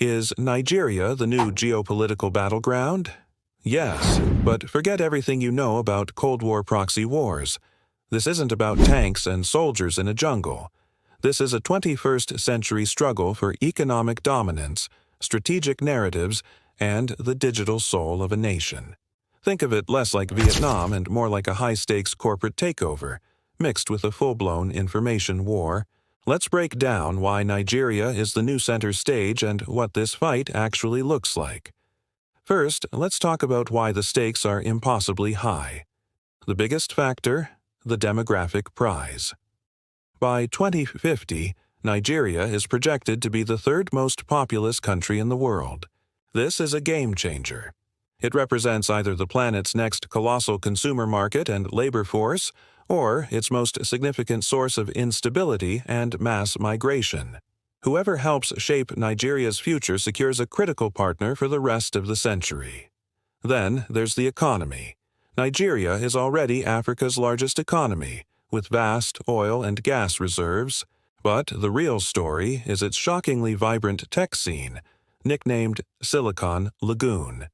Is Nigeria the new geopolitical battleground? Yes, but forget everything you know about Cold War proxy wars. This isn't about tanks and soldiers in a jungle. This is a 21st century struggle for economic dominance, strategic narratives, and the digital soul of a nation. Think of it less like Vietnam and more like a high-stakes corporate takeover, mixed with a full-blown information war. Let's break down why Nigeria is the new center stage and what this fight actually looks like. First, let's talk about why the stakes are impossibly high. The biggest factor: the demographic prize. By 2050, Nigeria is projected to be the third most populous country in the world. This is a game changer. It represents either the planet's next colossal consumer market and labor force, or its most significant source of instability and mass migration. Whoever helps shape Nigeria's future secures a critical partner for the rest of the century. Then there's the economy. Nigeria is already Africa's largest economy, with vast oil and gas reserves, but the real story is its shockingly vibrant tech scene, nicknamed Silicon Lagoon.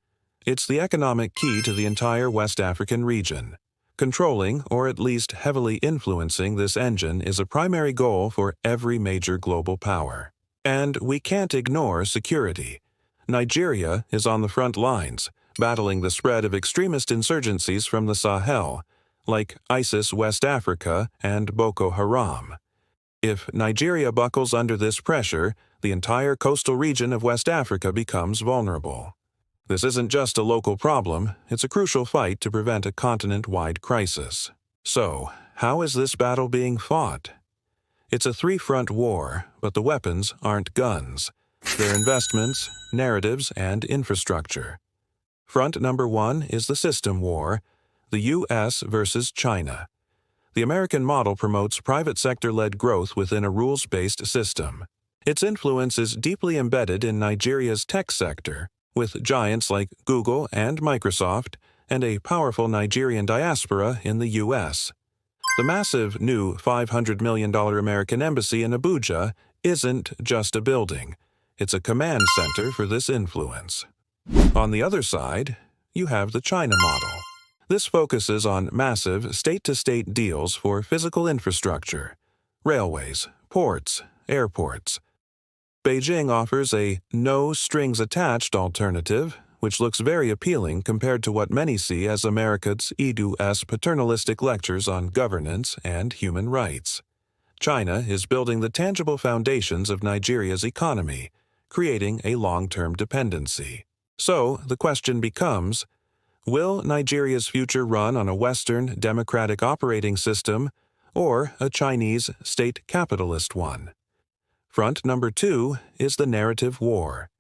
It's the economic key to the entire West African region. Controlling, or at least heavily influencing, this engine is a primary goal for every major global power. And we can't ignore security. Nigeria is on the front lines, battling the spread of extremist insurgencies from the Sahel, like ISIS West Africa and Boko Haram. If Nigeria buckles under this pressure, the entire coastal region of West Africa becomes vulnerable. This isn't just a local problem, it's a crucial fight to prevent a continent-wide crisis. So, how is this battle being fought? It's a three-front war, but the weapons aren't guns. They're investments, narratives, and infrastructure. Front number one is the system war, the U.S. versus China. The American model promotes private sector-led growth within a rules-based system. Its influence is deeply embedded in Nigeria's tech sector, with giants like Google and Microsoft, and a powerful Nigerian diaspora in the U.S. The massive new $500 million American embassy in Abuja isn't just a building. It's a command center for this influence. On the other side, you have the China model. This focuses on massive state-to-state deals for physical infrastructure, railways, ports, airports. Beijing offers a no-strings-attached alternative, which looks very appealing compared to what many see as America's Edu-esque paternalistic lectures on governance and human rights. China is building the tangible foundations of Nigeria's economy, creating a long-term dependency. So, the question becomes, will Nigeria's future run on a Western democratic operating system or a Chinese state capitalist one? Front number two is the narrative war,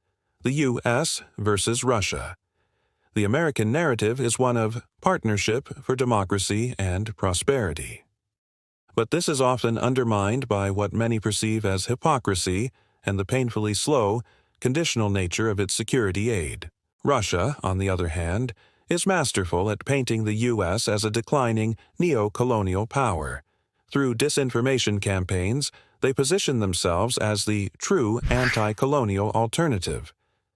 the U.S. versus Russia. The American narrative is one of partnership for democracy and prosperity. But this is often undermined by what many perceive as hypocrisy and the painfully slow, conditional nature of its security aid. Russia, on the other hand, is masterful at painting the U.S. as a declining neo-colonial power. Through disinformation campaigns, they position themselves as the true anti-colonial alternative.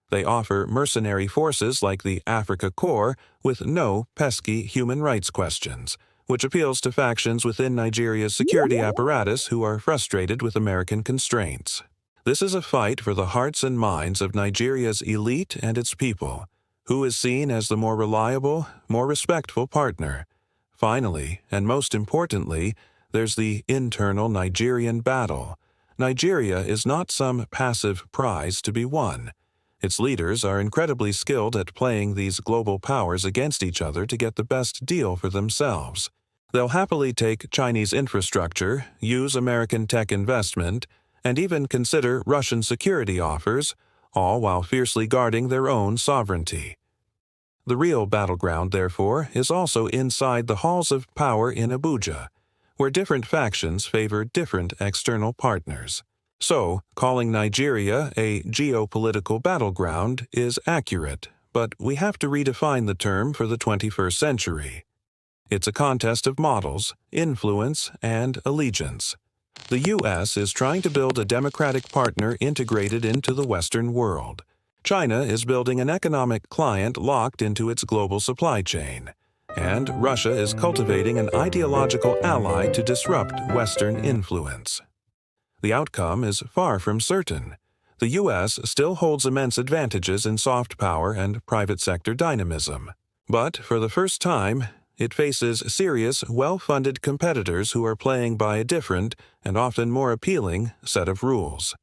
They offer mercenary forces like the Africa Corps with no pesky human rights questions, which appeals to factions within Nigeria's security apparatus who are frustrated with American constraints. This is a fight for the hearts and minds of Nigeria's elite and its people. Who is seen as the more reliable, more respectful partner? Finally, and most importantly, there's the internal Nigerian battle. Nigeria is not some passive prize to be won. Its leaders are incredibly skilled at playing these global powers against each other to get the best deal for themselves. They'll happily take Chinese infrastructure, use American tech investment, and even consider Russian security offers, all while fiercely guarding their own sovereignty. The real battleground, therefore, is also inside the halls of power in Abuja, where different factions favor different external partners. So, calling Nigeria a geopolitical battleground is accurate, but we have to redefine the term for the 21st century. It's a contest of models, influence, and allegiance. The U.S. is trying to build a democratic partner integrated into the Western world. China is building an economic client locked into its global supply chain. And Russia is cultivating an ideological ally to disrupt Western influence. The outcome is far from certain. The U.S. still holds immense advantages in soft power and private sector dynamism. But for the first time, it faces serious, well-funded competitors who are playing by a different and often more appealing set of rules.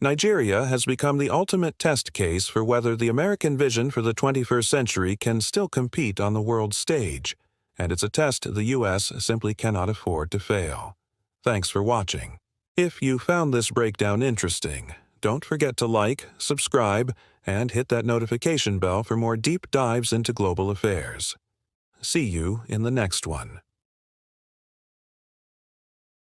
Nigeria has become the ultimate test case for whether the American vision for the 21st century can still compete on the world stage, and it's a test the U.S. simply cannot afford to fail. Thanks for watching. If you found this breakdown interesting, don't forget to like, subscribe, and hit that notification bell for more deep dives into global affairs. See you in the next one.